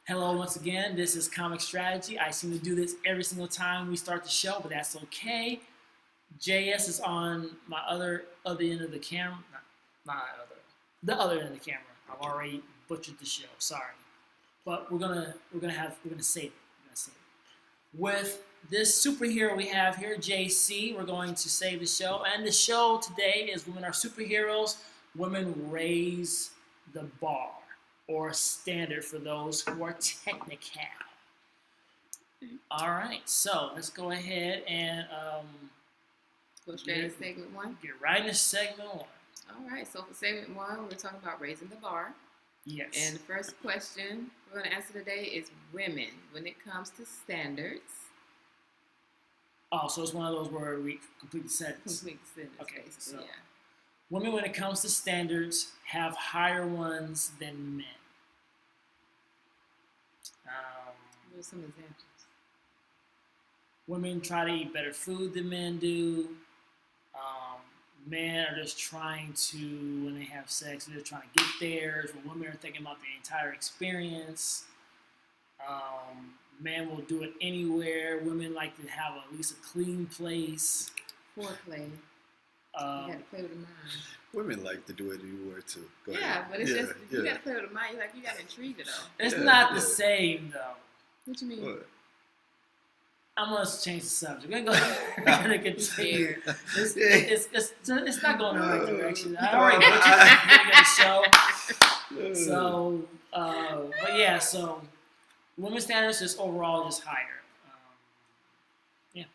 Hello, once again. This is Comic Strategy. I seem to do this every single time we start the show, but that's okay. JS is on my other end of the camera. The other end of the camera. I've already butchered the show. Sorry, but we're gonna save it. With this superhero we have here, JC, we're going to save the show. And the show today is Women Are Superheroes. Women Raise the Bar, or standard for those who are technical. All right, so let's go ahead and go straight into segment one. Get right into segment one. All right, so for segment one, we're talking about raising the bar. Yes. And the first question we're going to answer today is women when it comes to standards. Oh, so it's one of those where we complete the sentence. Complete the sentence, okay, basically, so yeah. Women, when it comes to standards, have higher ones than men. What are some examples? Women try to eat better food than men do. Men are just trying to, when they have sex, they're trying to get theirs. But women are thinking about the entire experience. Men will do it anywhere. Women like to have at least a clean place. Foreplay. You got to play with the mind. Women like to do it anywhere too. Go yeah, ahead. but it's just you got to play with the mind. You got to intrigue it though. It's not the same though. What you mean? What? I'm gonna change the subject. We're gonna continue. It's not going in the right direction. I already butchered the show. So, but yeah. So, women's standards just overall just higher. Yeah.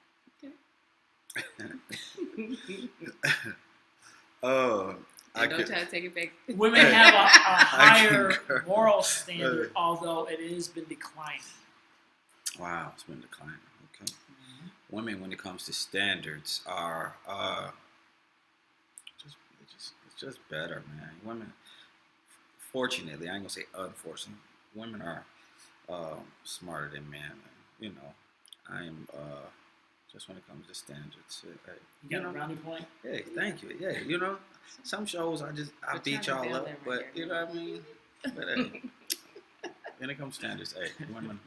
Don't try to take it back. Women have a higher moral standard, although it has been declining. Wow, it's been declining. Okay. Mm-hmm. Women, when it comes to standards, are it's just better, man. Women, fortunately, I ain't gonna say unfortunately, women are smarter than men. You know, I am just when it comes to standards. You got a brownie point? Hey, thank you. Yeah, you know, some shows I beat y'all up, but you know what I mean. But hey, when it comes to standards, hey, women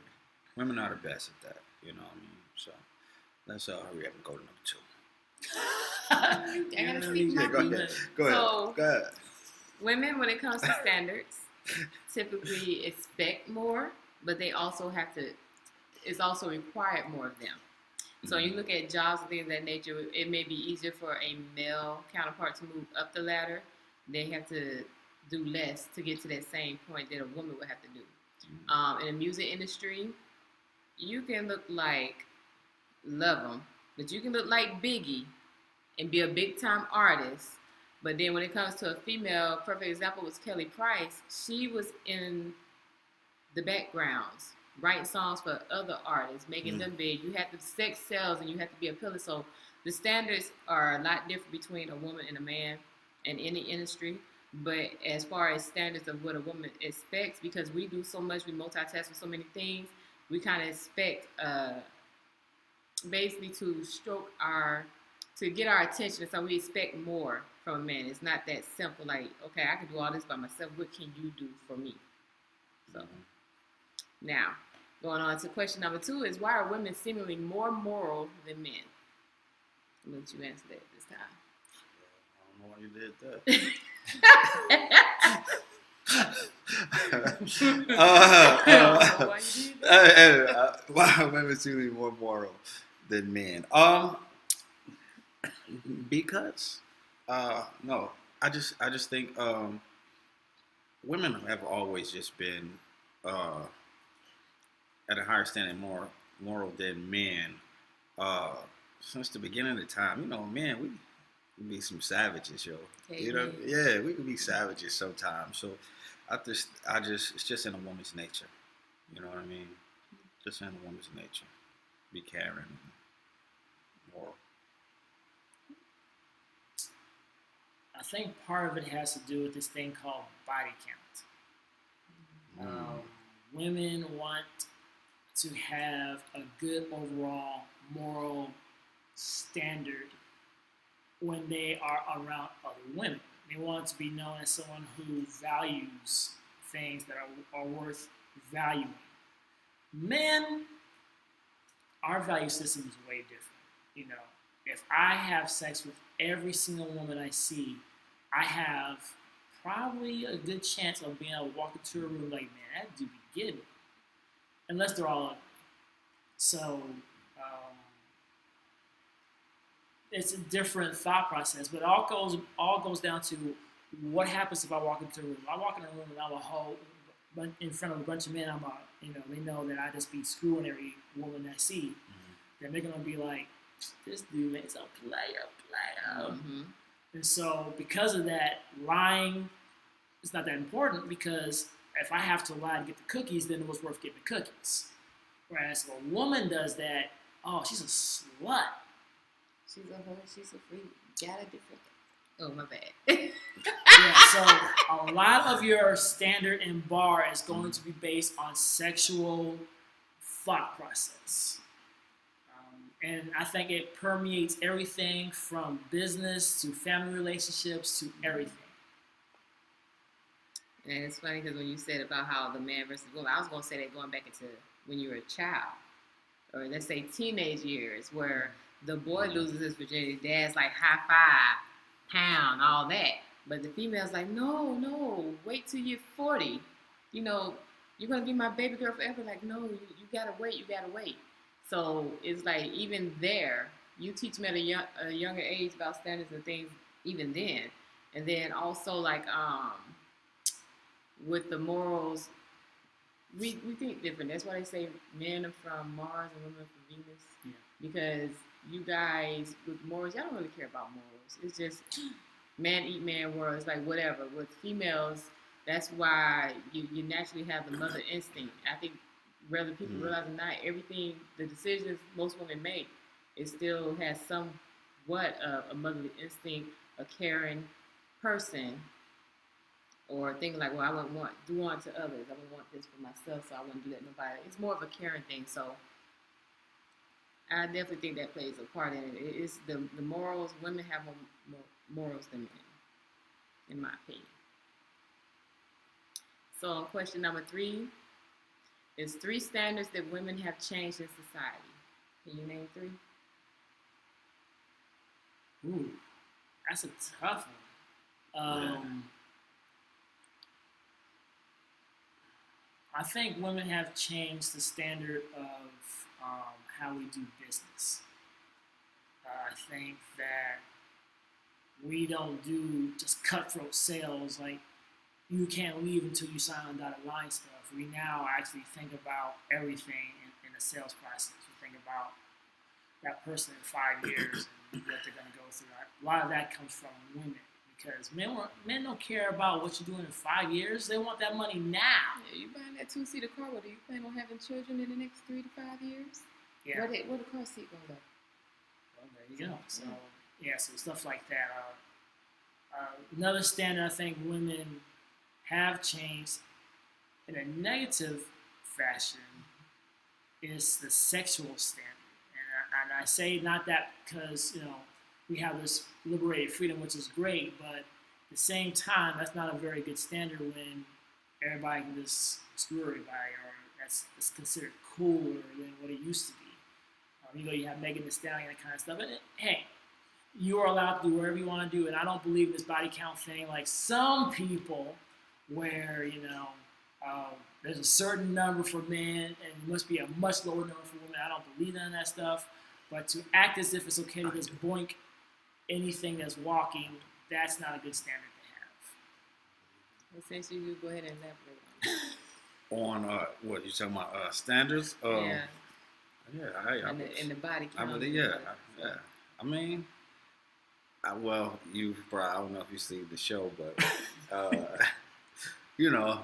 are the best at that. You know what I mean. So let's hurry up and go to number two. I gotta speak my piece. Go ahead. Women, when it comes to standards, typically expect more, but they also have to. It's also required more of them. So you look at jobs and things of that nature, it may be easier for a male counterpart to move up the ladder. They have to do less to get to that same point that a woman would have to do. In the music industry, you can look like Love 'em, but you can look like Biggie and be a big time artist. But then when it comes to a female, perfect example was Kelly Price. She was in the backgrounds, writing songs for other artists, making them big. You have to sex sales and you have to be appealing. So the standards are a lot different between a woman and a man in any industry. But as far as standards of what a woman expects, because we do so much, we multitask with so many things, we kind of expect basically to get our attention. So we expect more from a man. It's not that simple. Like, okay, I can do all this by myself. What can you do for me? So now, going on to question number 2 is, why are women seemingly more moral than men? I'll let you answer that this time. I don't know why you did that. Why are women seemingly more moral than men? Because no, I just think women have always just been at a higher standard, more moral than men. Since the beginning of the time, you know, men, we be some savages, yo. Okay, you know, yeah, we can be savages sometimes. So it's just in a woman's nature. You know what I mean? Just in a woman's nature. Be caring and moral. I think part of it has to do with this thing called body count. Women want to have a good overall moral standard when they are around other women. They want to be known as someone who values things that are worth valuing. Men, our value system is way different. You know, if I have sex with every single woman I see, I have probably a good chance of being able to walk into a room like, man, that dude be getting it. Unless they're all ugly. So, it's a different thought process, but it all goes down to what happens if I walk into a room. If I walk in a room and I'm a hoe in front of a bunch of men, they know that I just be screwing every woman I see. Then they're gonna be like, this dude is a player. And so because of that, lying is not that important, because if I have to lie to get the cookies, then it was worth getting the cookies. Whereas if a woman does that, oh, she's a slut. She's a hoe, she's a freak. Got a different. Oh, my bad. Yeah, so a lot of your standard and bar is going to be based on sexual thought process. And I think it permeates everything from business to family relationships to everything. And it's funny because when you said about how the man versus woman, I was going to say that going back into when you were a child, or let's say teenage years, where the boy loses his virginity, dad's like high five, pound, all that. But the female's like, no, wait till you're 40. You know, you're going to be my baby girl forever. Like, no, you got to wait. So it's like, even there, you teach them at a younger age about standards and things even then. And then also like with the morals, we think different. That's why they say men are from Mars and women are from Venus. Yeah. Because you guys with morals, y'all don't really care about morals. It's just man eat man world. It's like whatever. With females, that's why you naturally have the mother instinct. I think whether people realize or not, everything, the decisions most women make, it still has somewhat of a motherly instinct, a caring person, or thinking like, well, I wouldn't want do unto others. I wouldn't want this for myself, so I wouldn't do that to nobody. It's more of a caring thing. So I definitely think that plays a part in it. It's the morals. Women have more morals than men, in my opinion. So question number 3 is 3 standards that women have changed in society. Can you name 3? Ooh, that's a tough one. I think women have changed the standard of how we do business. I think that we don't do just cutthroat sales, like you can't leave until you sign on dotted line stuff. We now actually think about everything in the sales process. We think about that person in 5 years and what they're going to go through. A lot of that comes from women, because men don't care about what you're doing in 5 years. They want that money now. Yeah, you buying that 2-seater car, but do you plan on having children in the next 3 to 5 years? Yeah. Where the car seat gonna go? Well, there you go. So so stuff like that. Another standard I think women have changed in a negative fashion is the sexual standard. And I say not that because, we have this liberated freedom, which is great, but at the same time, that's not a very good standard when everybody can just screw everybody, or that's considered cooler than what it used to be. You have Megan Thee Stallion, that kind of stuff. And hey, you are allowed to do whatever you want to do, and I don't believe this body count thing like some people, where there's a certain number for men and it must be a much lower number for women. I don't believe in that stuff. But to act as if it's okay to just boink anything that's walking, that's not a good standard to have. Since you go ahead and elaborate on what you talking about, standards? Yeah. Yeah, in the body count. I mean, you probably, I don't know if you see the show, but you know,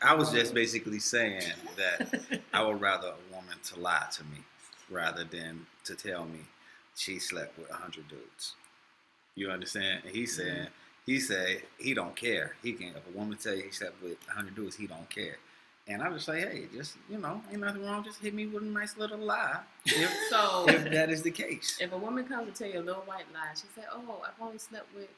I was just basically saying that I would rather a woman to lie to me rather than to tell me she slept with 100 dudes. You understand? And he said he don't care. He can, if a woman tell you he slept with 100 dudes, he don't care. And I just say, hey, just, ain't nothing wrong. Just hit me with a nice little lie. If that is the case. If a woman comes to tell you a little white lie, she said, "Oh, I've only slept with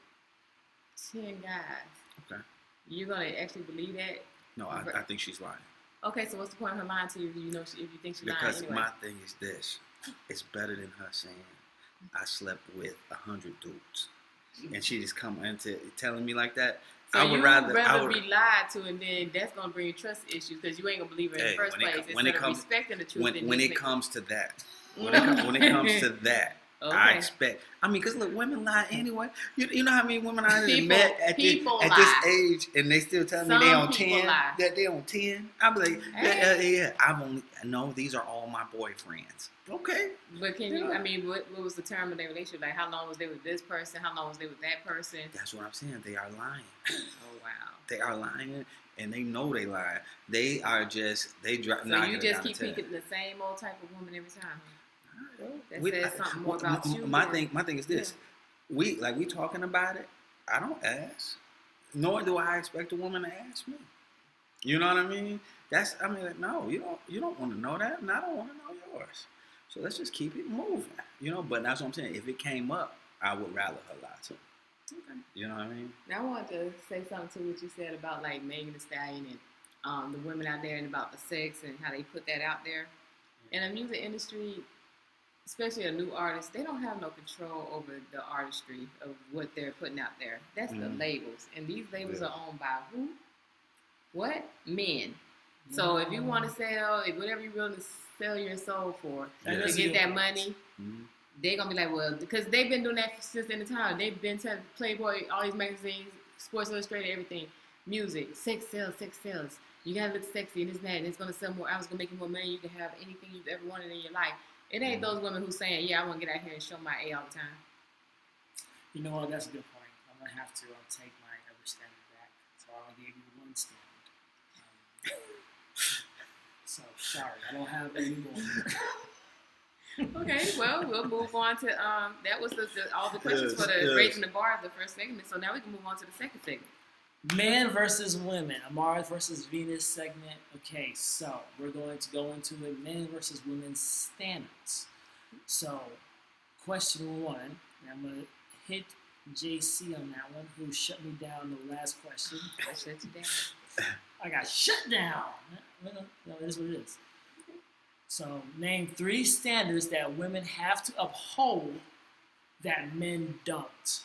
10 guys." Okay. You're gonna actually believe that? No, I think she's lying. Okay, so what's the point of her lying to you if if you think she's lying Because anyway? my thing is this: it's better than her saying I slept with 100 dudes, and she just come into telling me like that. So I would you rather be lied to, and then that's gonna bring trust issues because you ain't gonna believe her in the first place. Instead of respecting the truth. When it comes to that, when it comes to that, okay. I expect. I mean, because look, women lie anyway. You know how many women I met at this age, and they still tell me they on 10. Lie. That they on 10. I'm like, yeah. These are all my boyfriends. Okay. But can you? I mean, what was the term of their relationship? Like, how long was they with this person? How long was they with that person? That's what I'm saying. They are lying. Oh wow. They are lying, and they know they lying. They are just drop. So you just keep picking the same old type of woman every time. That says something more about you. My thing is this: we talking about it. I don't ask, nor do I expect a woman to ask me. You know what I mean? No, you don't want to know that, and I don't want to know yours. So let's just keep it moving, But that's what I'm saying. If it came up, I would rather her lie too. Okay. You know what I mean? Now I wanted to say something to what you said about like Megan Thee Stallion and the women out there and about the sex and how they put that out there. In the music industry, especially a new artist, they don't have no control over the artistry of what they're putting out there. That's the labels, and these labels are owned by who? What? Men. So if you want to sell, whatever you really sell your soul for to get that money, they're going to be like, well, because they've been doing that since in the time. They've been telling Playboy, all these magazines, Sports Illustrated, everything, music, sex sells. You got to look sexy and this and that, and it's going to sell more hours, it's going to make you more money. You can have anything you've ever wanted in your life. It ain't those women who's saying, yeah, I want to get out here and show my A all the time. You know what? That's a good point. I'm going to have to take my other standard back. So I'll give you one standard. So, sorry, I don't have any more. Okay, well, we'll move on to, that was all the questions for the raising the bar of the first segment. So now we can move on to the second segment. Men versus women, a Mars versus Venus segment. Okay, so we're going to go into the men versus women standards. So, question one, and I'm going to hit JC on that one, who shut me down the last question. I shut you down. I got shut down. No, it is what it is. So, name 3 standards that women have to uphold that men don't.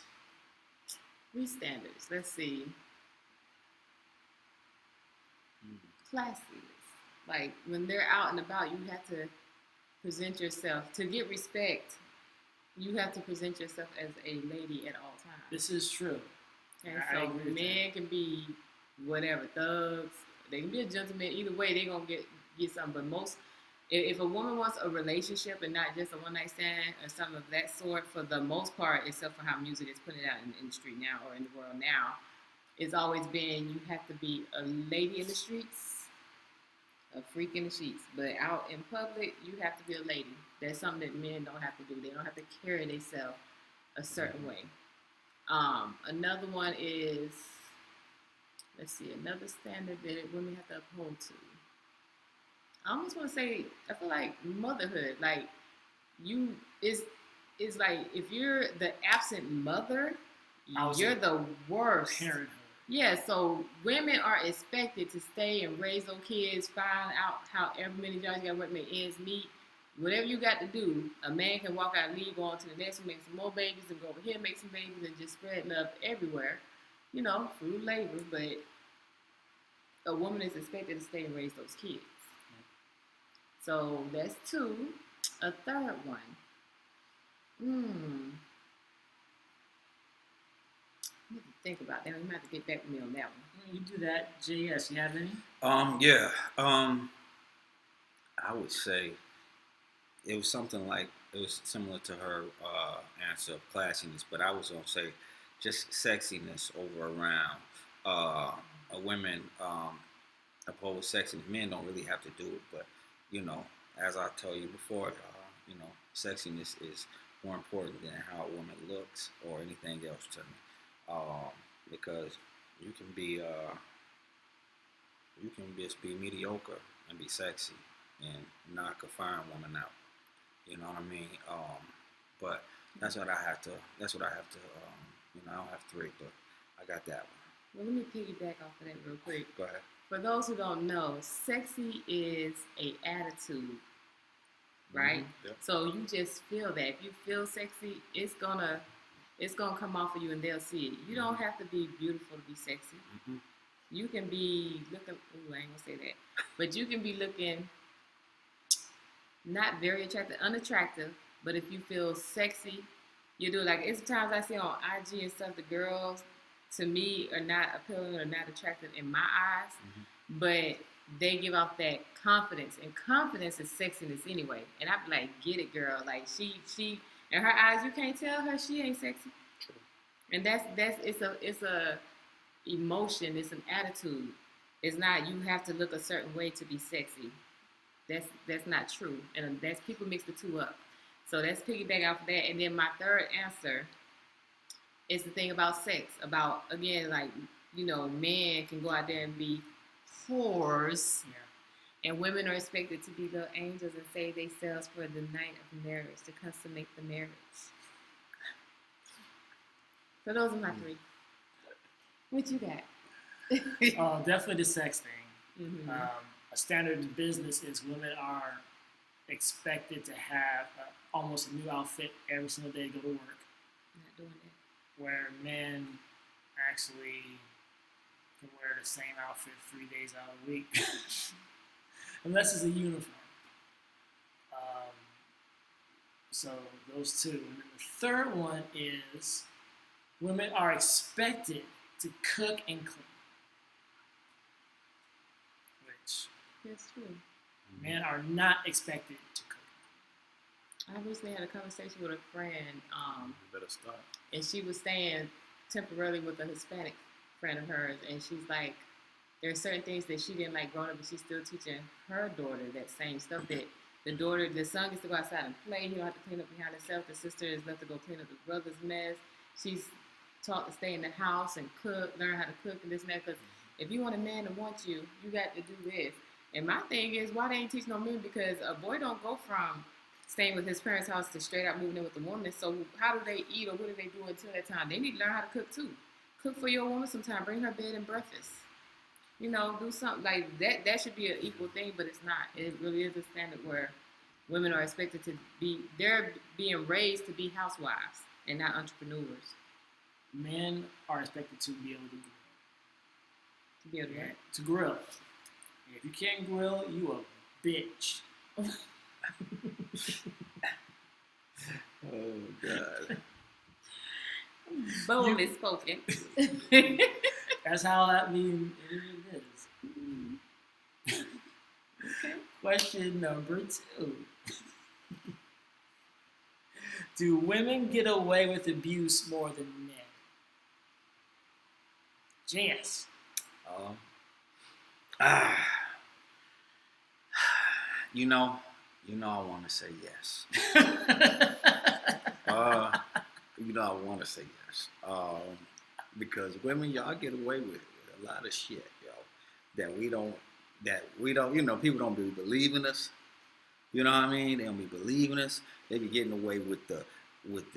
3 standards. Let's see. Classiness. Like, when they're out and about, you have to present yourself. To get respect, you have to present yourself as a lady at all times. This is true. And so men can be whatever, thugs. They can be a gentleman. Either way, they're going to get something. But most, if a woman wants a relationship and not just a one-night stand or something of that sort, for the most part, except for how music is putting it out in the industry now or in the world now, it's always been you have to be a lady in the streets, a freak in the sheets. But out in public, you have to be a lady. That's something that men don't have to do. They don't have to carry themselves a certain way. Another one is, let's see, another standard that women have to uphold to. I almost want to say, I feel like motherhood. Like, it's like if you're the absent mother, you're the worst. Parenthood. Yeah, so women are expected to stay and raise those kids, find out however many jobs you got to work, make ends meet. Whatever you got to do, a man can walk out and leave, go on to the next one, make some more babies, and go over here, make some babies, and just spread love everywhere, through labor. But a woman is expected to stay and raise those kids. So that's 2. A third one. I need to think about that. You might have to get back with me on that one. You do that. JS, you have any? Yeah. I would say it was something like, it was similar to her answer of classiness, but I was going to say just sexiness over around a women oppose sexiness. Men don't really have to do it, but as I told you before, sexiness is more important than how a woman looks or anything else to me, because you can just be mediocre and be sexy and knock a fine woman out. You know what I mean? But that's what I have to. I don't have three, but I got that one. Well, let me piggyback off of that real quick. Go ahead. For those who don't know, sexy is a attitude, right? Mm-hmm. Yep. So you just feel that. If you feel sexy, it's gonna come off of you, and they'll see it. You don't have to be beautiful to be sexy. Mm-hmm. You can be looking. Ooh, I ain't gonna say that, but you can be looking not very attractive, unattractive. But if you feel sexy, you do it. Like, it's times I see on IG and stuff, the girls to me are not appealing or not attractive in my eyes, but they give off that confidence, and confidence is sexiness anyway. And I be like, get it, girl. Like, she in her eyes, you can't tell her she ain't sexy. And it's a emotion, it's an attitude. It's not you have to look a certain way to be sexy. That's not true, and that's people mix the two up. So that's piggyback off of that. And then my third answer is the thing about sex. About, again, like, men can go out there and be whores. Yeah. And women are expected to be little angels and save themselves for the night of marriage, to consummate the marriage. So those are my three. What you got? Definitely the sex thing. Mm-hmm. A standard in business is women are expected to have almost a new outfit every single day to go to work. Not doing that. Where men actually can wear the same outfit 3 days out of the week, unless it's a uniform. So those two. And then the third one is women are expected to cook and clean, which That's true. men are not expected to cook. I recently had a conversation with a friend, You better start. and she was staying temporarily with a Hispanic friend of hers, and she's like, there are certain things that she didn't like growing up, but she's still teaching her daughter that same stuff. That the son gets to go outside and play. He don't have to clean up behind himself. The sister is left to go clean up the brother's mess. She's taught to stay in the house and cook, learn how to cook and this and that. Because if you want a man to want you, you got to do this. And my thing is, why they ain't teach no men? Because a boy don't go from staying with his parents' house to straight out moving in with a woman. So how do they eat, or what do they do until that time? They need to learn how to cook too. Cook for your woman sometime. Bring her bed and breakfast. Do something like that. That should be an equal thing, but it's not. It really is a standard where women are expected to be, they're being raised to be housewives and not entrepreneurs. Men are expected to be able to grill. To be able to To grill. If you can't grill, you a bitch. Oh, God. boldly spoken. That's how that mean it is. Okay. Question number 2. Do women get away with abuse more than men? JS. I want to say yes. I want to say yes. Because women, y'all get away with a lot of shit, yo, that we don't, people don't be believing us. You know what I mean? They don't be believing us. They be getting away with the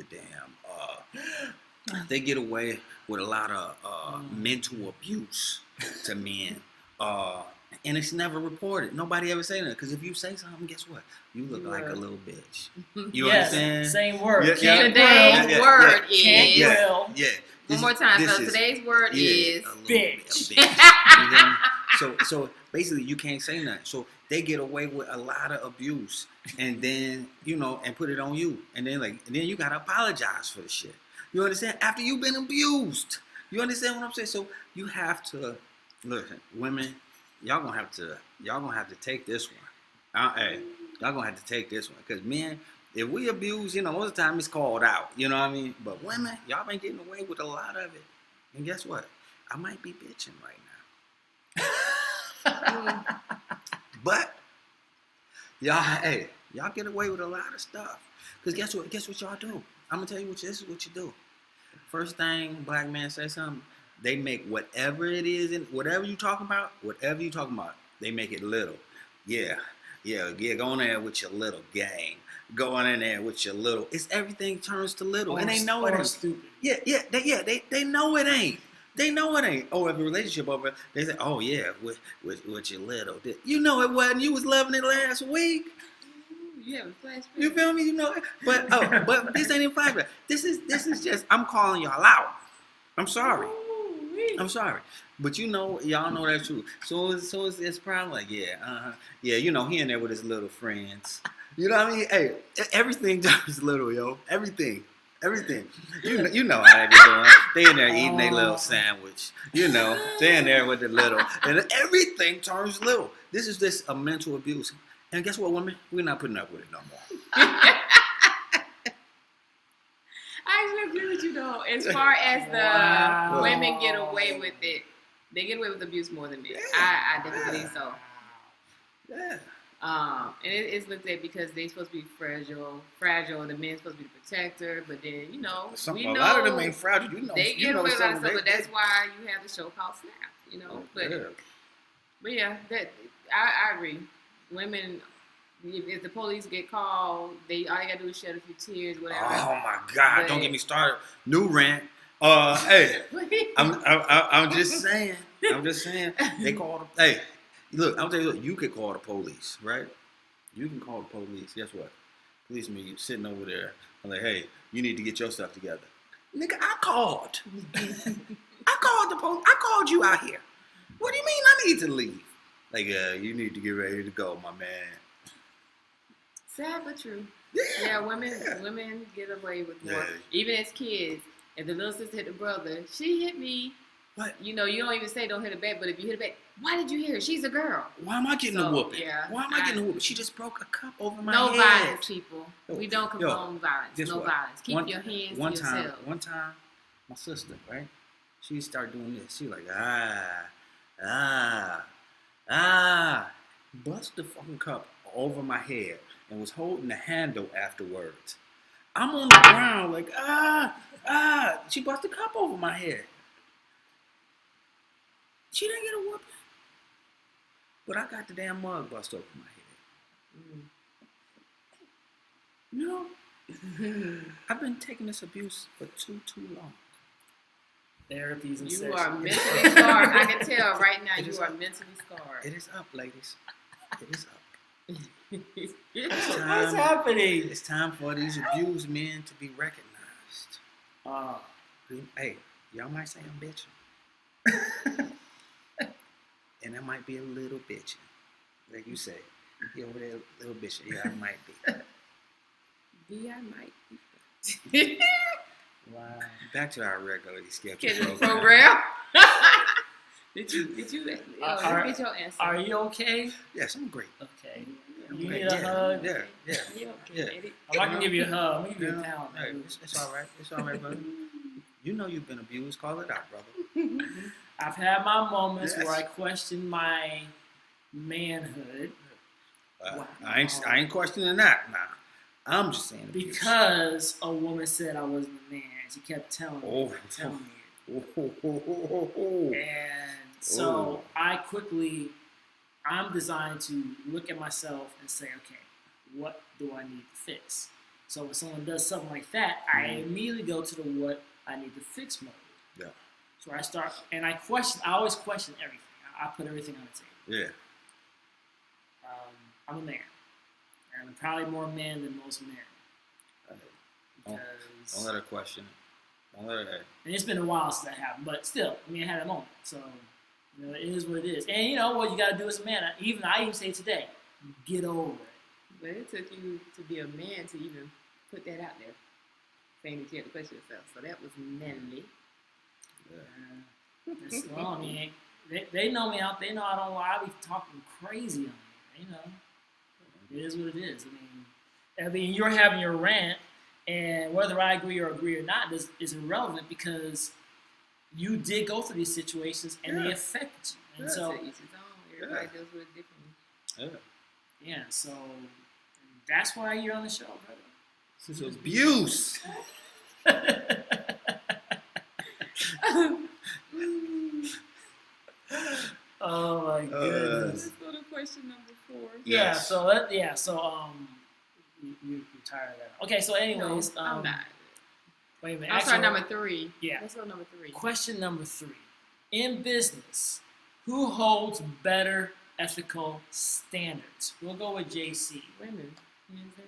damn, they get away with a lot of mental abuse to men. And it's never reported. Nobody ever say that. Because if you say something, guess what? You look like a little bitch. You understand? Same word. Yeah, Can't Today's grill. word Can't is... grill. Yeah. One more time. So today's word is... bitch. You know? So basically, you can't say nothing. So they get away with a lot of abuse. And then, and put it on you. And then you got to apologize for the shit. You understand? After you've been abused. You understand what I'm saying? So you have to... Listen, women... Y'all gonna have to take this one. Hey, y'all gonna have to take this one. Because men, if we abuse, most of the time it's called out. You know what I mean? But women, y'all been getting away with a lot of it. And guess what? I might be bitching right now. But y'all get away with a lot of stuff. Cause guess what y'all do? I'm gonna tell you this is what you do. First thing black man say something, they make whatever it is and whatever you talking about, they make it little. Yeah. Go on there with your little gang. Go on in there with your little. It's everything turns to little, and they know it ain't stupid. They know it ain't. They know it ain't. Oh, if a relationship over, they say, oh yeah, with your little. You know it wasn't. You was loving it last week. You have a flashback. You feel me? You know it. But this ain't even flashback. This is just. I'm calling y'all out. I'm sorry. I'm sorry. But y'all know that's true. So it's probably like, yeah, he in there with his little friends. You know what I mean? Hey, everything turns little, yo. Everything. You know how they be doing. They in there eating their little sandwich. They in there with the little, and everything turns little. This is just a mental abuse. And guess what, women? We're not putting up with it no more. I actually agree with you though. As far as the women get away with it, they get away with abuse more than men. I definitely believe so. Yeah. And it's looked at because they're supposed to be fragile. The men's supposed to be the protector, but then we know a lot of them ain't fragile. They get away with a lot of stuff, but that's why you have the show called Snap. But yeah, that I agree. Women, if the police get called, all they gotta do is shed a few tears, whatever. Oh my God! Don't get me started. New rant. Hey, I'm just saying. They called. Hey, look, I'm telling you could call the police, right? You can call the police. Guess what? Policeman, you sitting over there. I'm like, hey, you need to get your stuff together. Nigga, I called. I called the police. I called you out here. What do you mean I need to leave? Like, you need to get ready to go, my man. Sad but true. Yeah, women get away with more. Even as kids, if the little sister hit the brother, she hit me. What? You don't even say don't hit her back, but if you hit her back, why did you hit her? She's a girl. Why am I getting a whooping? Yeah, Why am I getting a whooping? She just broke a cup over my head. head. No violence, people. We don't condone violence. No violence. Keep your hands to yourself. One time, my sister, right? She started doing this. She like, bust the fucking cup over my head and was holding the handle afterwards. I'm on the ground like, she bust the cup over my head. She didn't get a whooping. But I got the damn mug bust over my head. I've been taking this abuse for too long. Therapies and You are mentally scarred. I can tell right now you are mentally scarred. It is up, ladies. It is up. What's happening? It's time for these abused men to be recognized. Hey, y'all might say I'm bitching. And I might be a little bitchy. Like you say. You over there a little bitchy. Yeah, I might be. I might be. Wow. Back to our regularly scheduled program. Did you get your answer? Are you okay? Yes, I'm great. Okay. You need a hug? Yeah. I'm not gonna give you a hug. I'm gonna give you a pound. Hey, it's all right. It's all right, brother. You know you've been abused. Call it out, brother. I've had my moments where I question my manhood. Wow. I ain't questioning that now. I'm just saying abuse. Because a woman said I wasn't a man. She kept telling me it. And so I'm designed to look at myself and say, okay, what do I need to fix? So when someone does something like that, I immediately go to the what I need to fix mode. Yeah. So I start, and I always question everything. I put everything on the table. Yeah. I'm a man. And I'm probably more man than most men. Don't let her question it. Don't let her. And it's been a while since that happened, but still, I had a moment. So, it is what it is. And what you got to do as a man. I even say today, get over it. But it took you to be a man to even put that out there, saying that you had to question yourself. So that was manly. Yeah. They know me out. They know I don't lie. I be talking crazy on me. It is what it is. You're having your rant, and whether I agree or not is irrelevant because you did go through these situations and they affected you. And so Everybody deals with it differently. Yeah, so that's why you're on the show, brother. This is abuse. Oh my goodness. Let's go to question number 4. Yeah, Yes. so you're tired of that. Okay, so anyways, No, I'm not. Wait a minute. I'm sorry, number 3. Yeah. Let's go number 3. Question number 3. In business, who holds better ethical standards? We'll go with JC. Women. Hands down.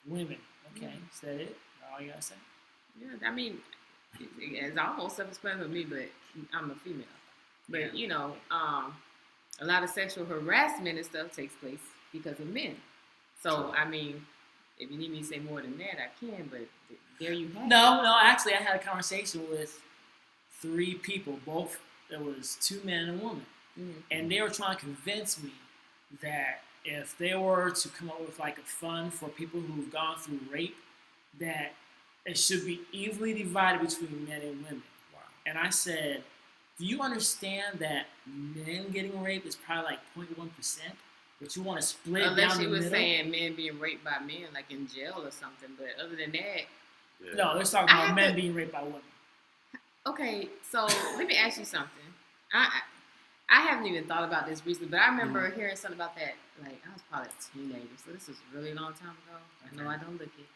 Women. Okay, Yeah. is that it? All you gotta say? Yeah, I mean, it's almost self-explanatory with me, but I'm a female. But, Yeah. you know, a lot of sexual harassment and stuff takes place because of men. So, I mean, if you need me to say more than that, I can, but there you have it. No, actually, I had a conversation with 3 people. Both, there was 2 men and a woman. Mm-hmm. And they were trying to convince me that if they were to come up with like a fund for people who've gone through rape, that it should be evenly divided between men and women. Wow. And I said, do you understand that men getting raped is probably like 0.1%? But you want to split it Unless down she the was middle? saying men being raped by men, like in jail or something. But other than that, Yeah. No, they're talking about men being raped by women. okay. So let me ask you something. I haven't even thought about this recently, but I remember hearing something about that. Like I was probably a teenager, so this was a really long time ago. I know I don't look it,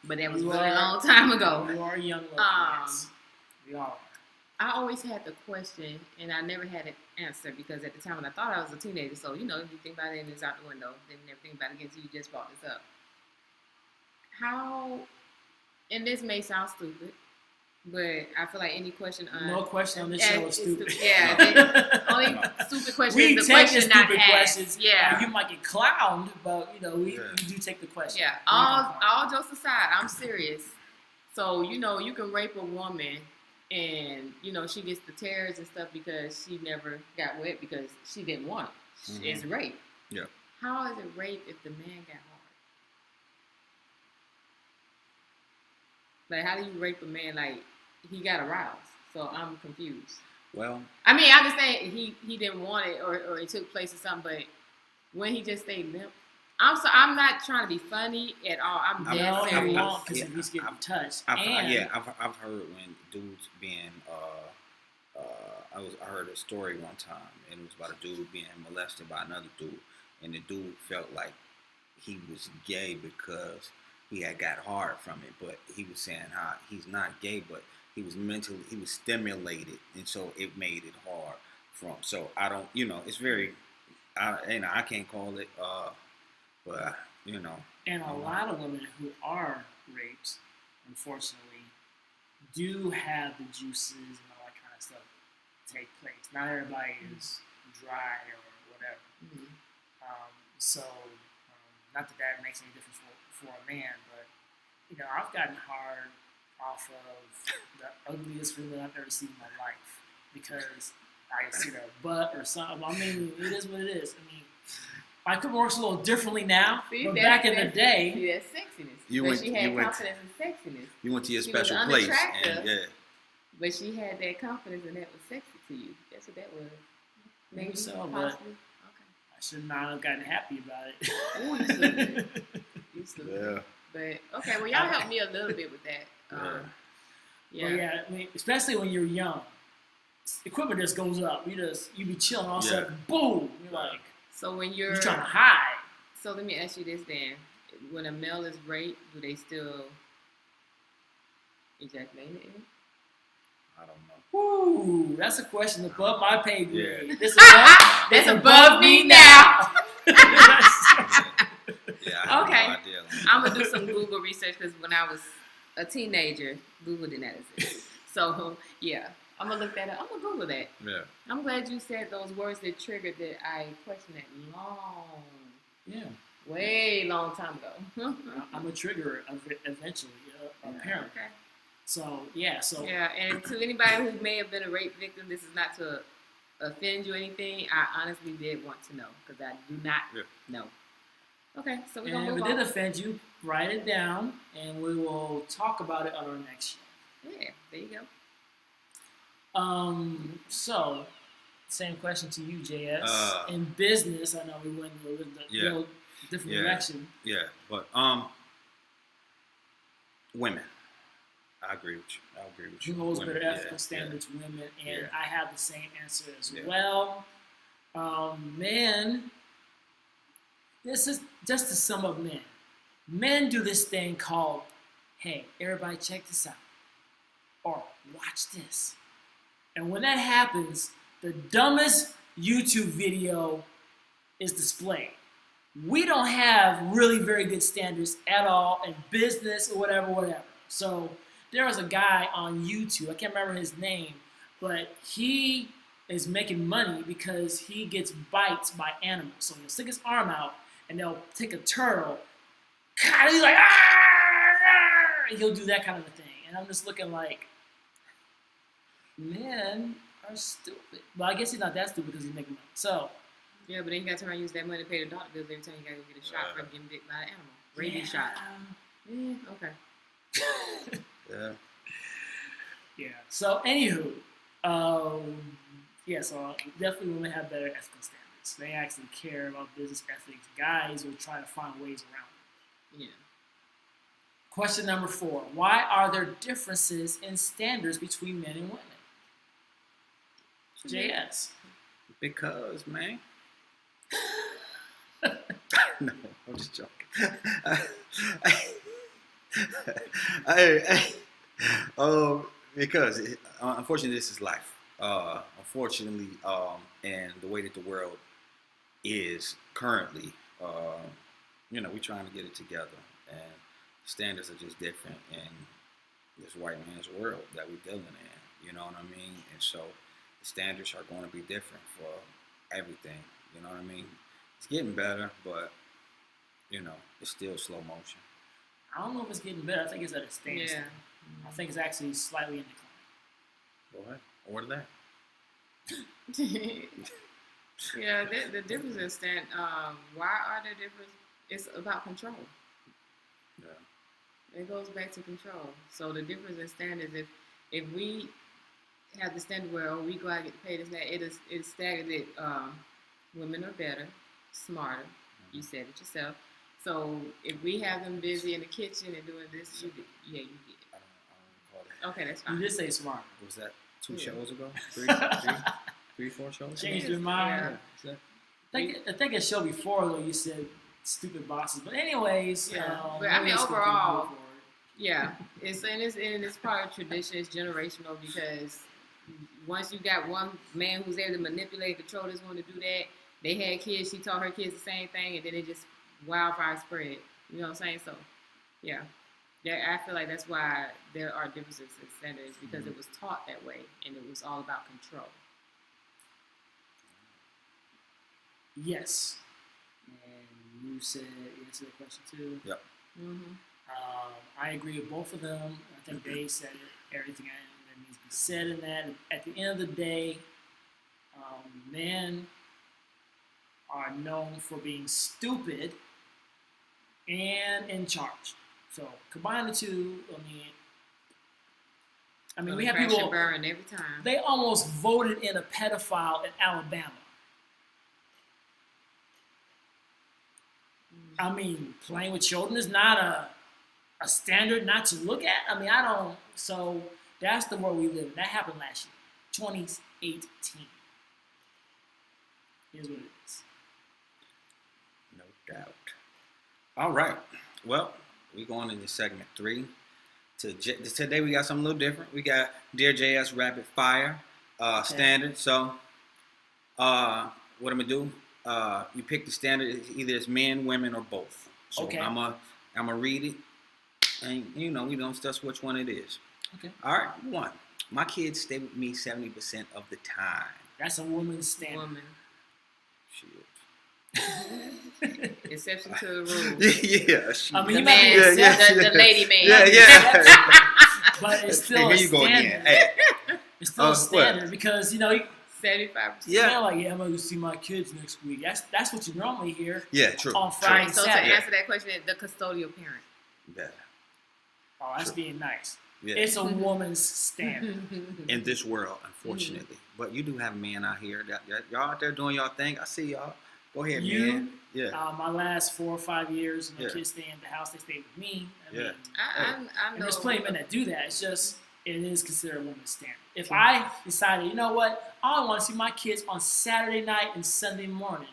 but that was a You really are- long time ago. You are young looking, yes. We all are. I always had the question, and I never had an answer because at the time when I thought I was a teenager, so you know, if you think about it and it's out the window, then never think about it again until you just brought this up. How, and this may sound stupid, but I feel like any question on No question on this show is stupid. Yeah, the only stupid question We is the take the question not stupid asked. questions. Yeah. You might get clowned, but you know we Yeah. do take the question. Yeah, We don't all jokes aside, I'm serious. So, you know, you can rape a woman and, you know, she gets the tears and stuff because she never got wet because she didn't want it. Mhm. It's rape. Yeah. How is it rape if the man got hard? Like, how do you rape a man like he got aroused? So I'm confused. Well, I mean, I understand he didn't want it or it took place or something, but when he just stayed limp, I'm not trying to be funny at all. I'm dead No, you serious. won't because Yeah, he's getting touched. I've And heard when dudes being I heard a story one time, and it was about a dude being molested by another dude, and the dude felt like he was gay because he had got hard from it, but he was saying how he's not gay, but he was stimulated, and so it made it hard from. So I don't, you know, it's very, I can't call it, but you know. And a lot of women who are raped, unfortunately, do have the juices and all that kind of stuff take place. Not everybody is dry or whatever. Mhm. Not that makes any difference for a man, but you know, I've gotten hard off of the ugliest women I've ever seen in my life because I see their butt or something. I mean, it is what it is. I mean, my equipment works a little differently now, See, but that's- back in the that's- day, See, that's sexiness. You but went- she had you went- confidence in sexiness. You went to your She was special place, unattractive. and yeah. But she had that confidence and that was sexy to you. That's what that was. Maybe so, but- possibly. I should not have gotten happy about it. Okay. Ooh, you stupid. You stupid. Yeah. But okay, well y'all helped me a little bit with that. But Yeah. yeah, I mean, especially when you're young, equipment just goes up. You be chilling, all of a Yeah. sudden, boom! You're like, So when you're you're trying to hide. so let me ask you this then. When a male is raped, do they still ejaculate in it? I don't know. Ooh, that's a question above my pay grade. Yeah. That's above me now. Yeah, I have Okay. no idea. I'm gonna do some Google research because when I was a teenager, Google did not exist. So yeah, I'm gonna look that up. I'm gonna Google that. Yeah. I'm glad you said those words that triggered that I questioned that Yeah, way long time ago. I'm a trigger eventually, apparently. Okay. So yeah, Yeah, and to anybody who may have been a rape victim, this is not to offend you or anything. I honestly did want to know because I do not know. Okay, so we're and gonna if move it on. did offend you, write it down, and we will talk about it on our next show. Yeah, there you go. So same question to you, JS. In business, I know we went in a little different direction. Yeah, but women. I agree with you. Who holds better ethical standards, women? And I have the same answer as well. Men, this is just to sum up men. Men do this thing called, hey, everybody check this out. Or watch this. And when that happens, the dumbest YouTube video is displayed. We don't have really very good standards at all in business or whatever. So there was a guy on YouTube, I can't remember his name, but he is making money because he gets bites by animals. So he'll stick his arm out and they'll take a turtle. God, he's like, and he'll do that kind of a thing. And I'm just looking like, men are stupid. But I guess he's not that stupid because he's making money. So. Yeah, but then you got to try and use that money to pay the doctor bills every time you got to go get a shot from getting bit by an animal. Rabies shot. Okay. Yeah. So, anywho, so definitely women have better ethical standards. They actually care about business ethics. Guys will try to find ways around it. Yeah. Question number 4. Why are there differences in standards between men and women? JS. Because, man. No, I'm just joking. Because unfortunately, this is life. Unfortunately, and the way that the world is currently, we're trying to get it together, and standards are just different in this white man's world that we're dealing in. You know what I mean? And so the standards are going to be different for everything. You know what I mean? It's getting better, but it's still slow motion. I don't know if it's getting better. I think it's at a standstill. Yeah. I think it's actually slightly in decline. Go ahead. Order that. Yeah, the difference is that why are there differences? It's about control. Yeah. It goes back to control. So the difference in standards, if we have the standard where we go out and get paid, it's staggered that women are better, smarter. Mm-hmm. You said it yourself. So if we have them busy in the kitchen and doing this, you get it. I don't recall that. Okay, that's fine. You did say smarter. Was that 2 shows ago? 3, 4 shows? Changed your mind. Yeah. I think a show before though you said stupid bosses, but anyways, but I mean overall, it's part of tradition. It's generational because once you got one man who's able to manipulate, control this one to do that, they had kids. She taught her kids the same thing, and then it just wildfire spread. You know what I'm saying? So, yeah, I feel like that's why there are differences in standards because it was taught that way, and it was all about control. Yes. And you said you answered the question too. Yep. Mm-hmm. I agree with both of them. I think they said everything that needs to be said in that. At the end of the day, men are known for being stupid and in charge. So combine the two. I mean, we have people. Burn every time. They almost voted in a pedophile in Alabama. I mean, playing with children is not a standard not to look at. I mean, I don't. So that's the world we live in. That happened last year, 2018. Here's what it is. No doubt. All right. Well, we're going into segment 3. Today we got something a little different. We got Dear JS Rapid Fire standard. So what I'm going to do, you pick the standard. Either it's men, women, or both. So I'm gonna read it. And, we don't discuss which one it is. Okay. All right. 1. My kids stay with me 70% of the time. That's a woman's standard. Woman. Shit. Exception to the rule. Yeah. I mean, the lady man. Yeah. But it's still a standard. Hey. It's still a standard because, 75%. Yeah. Like, I'm going to see my kids next week. That's what you normally hear. Yeah, true. On Friday and So Saturday. to answer that question, the custodial parent. Yeah. Oh, that's being nice. Yeah. It's a woman's standard. In this world, unfortunately. But you do have men out here that y'all out there doing y'all thing. I see y'all. Go ahead, man. Yeah. My last 4 or 5 years, my kids stay in the house. They stay with me. I mean, I know. there's plenty of men that do that. It's just it is considered a woman's standard. If I decided, you know what, I want to see my kids on Saturday night and Sunday morning,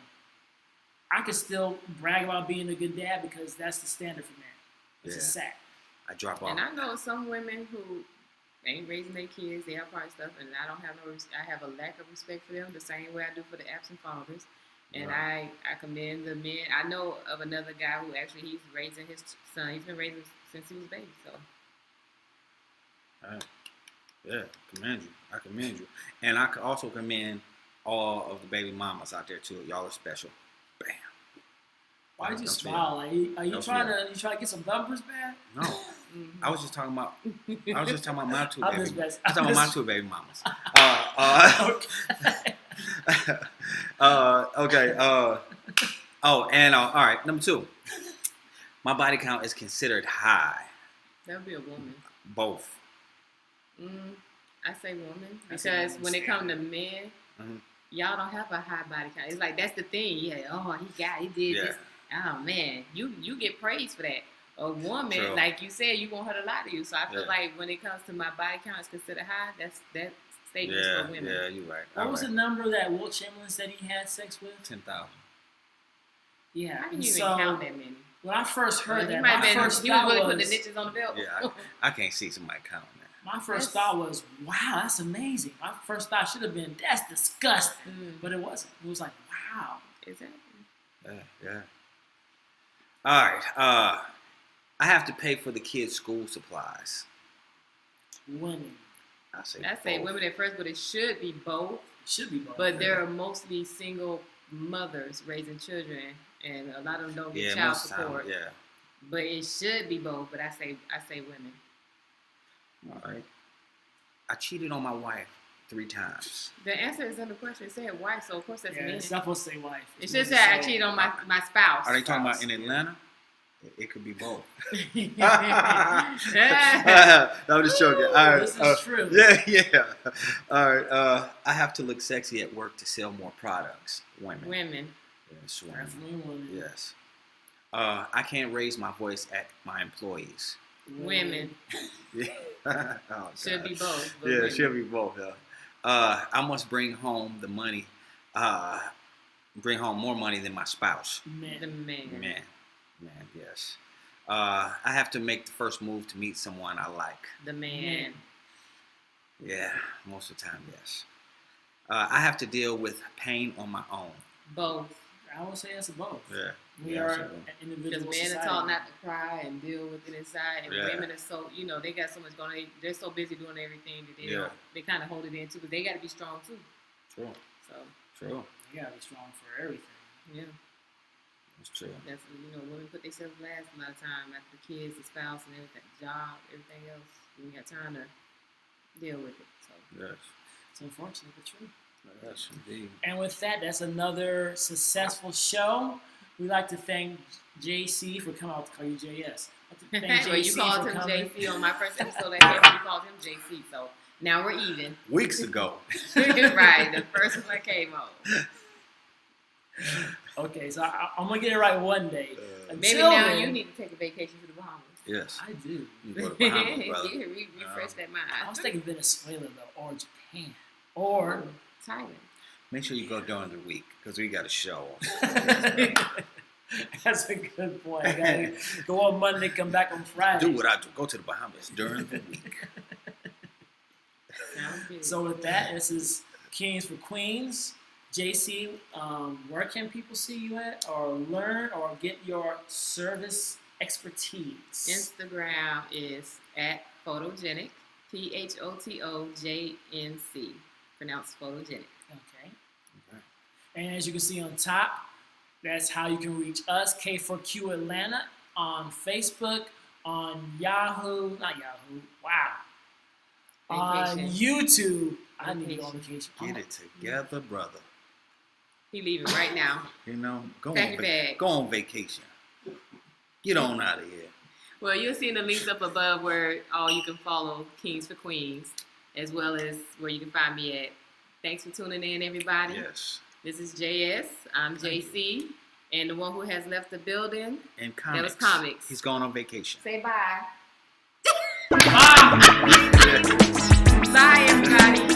I could still brag about being a good dad because that's the standard for men. It's a sack. I drop off. And I know some women who ain't raising their kids, they have part stuff, and I don't have I have a lack of respect for them the same way I do for the absent fathers. And I commend the men. I know of another guy who actually he's raising his son. He's been raising since he was a baby. So. Yeah, commend you. I commend you. And I could also commend all of the baby mamas out there too. Y'all are special. Bam. Why did you smile? Like, are you trying to get some numbers, man? No. I was just talking about my two baby mamas. I'm talking about my two baby mamas. Okay. All right. Number 2. My body count is considered high. That would be a woman. Both. I say woman because when it comes to men, y'all don't have a high body count. It's like that's the thing. Yeah. He did this. Oh man, you get praise for that. A woman, like you said, you want her to lie to you. So I feel like when it comes to my body count is considered high, that statement for women. Yeah, you're right. What was the number that Wilt Chamberlain said he had sex with? 10,000. Yeah. How can you even count that many? When I first heard that, he was really putting the niches on the belt. Yeah, I can't see somebody counting that. My first thought was, wow, that's amazing. My first thought should have been, that's disgusting. But it wasn't. It was like, wow. Exactly. Yeah. All right. I have to pay for the kids' school supplies. Women. I say women at first, but it should be both. It should be both. But there are mostly single mothers raising children, and a lot of them don't get child support. But it should be both. But I say women. All right. I cheated on my wife 3 times. The answer is in the question. It said wife, so of course that's men. It's not supposed to say wife. It should say I cheated on my spouse. Are they talking about in Atlanta? It could be both. I'm just joking. All right. This is true. Yeah. All right. I have to look sexy at work to sell more products. Women. Yes, women. Yes. I can't raise my voice at my employees. Women. Should be both. Yeah, it should be both. I must bring home the money. Bring home more money than my spouse. The man. Man, yes. I have to make the first move to meet someone I like. The man. Yeah, most of the time, yes. I have to deal with pain on my own. Both. I would say it's a both. Yeah. We are an individual because men are taught not to cry and deal with it inside, and women are so, they got so much going on. They're so busy doing everything that they kind of hold it in too, but they got to be strong too. True. True. They got to be strong for everything. Yeah. That's true. That's, women put themselves last a lot of time after the kids, the spouse, and everything, job, everything else. We got time to deal with it. So yes. It's unfortunate, but true. Yes, indeed. And with that, that's another successful show. We'd like to thank JC for coming out to call you JS. Well, you called him JC on my first episode. You called him JC, so now we're even. Weeks ago. Right, the first one that came on. Okay, so I'm going to get it right one day. Maybe now you need to take a vacation to the Bahamas. Yes. I do. You go to the Bahamas, brother. Yeah, refresh that mind. I was thinking Venezuela, though, or Japan, or Thailand. Make sure you go during the week, because we got a show. That's a good point. I gotta go on Monday, come back on Friday. Do what I do. Go to the Bahamas during the week. Sounds good. So with that, this is Kings for Queens. JC, where can people see you at, or learn, or get your service expertise? Instagram is at photogenic, PHOTOJNC, pronounced photogenic. Okay. And as you can see on top, that's how you can reach us, K4Q Atlanta, on Facebook, on Yahoo, not Yahoo, wow. On YouTube. I need to go on vacation. Get it together, brother. He leaving right now. Go Pack your bag. Go on vacation. Get on out of here. Well, you'll see in the links up above where you can follow Kings for Queens, as well as where you can find me at. Thanks for tuning in, everybody. Yes. This is JS. I'm JC. And the one who has left the building, and Comix. That was Comix. He's going on vacation. Say bye. Bye. Bye, everybody.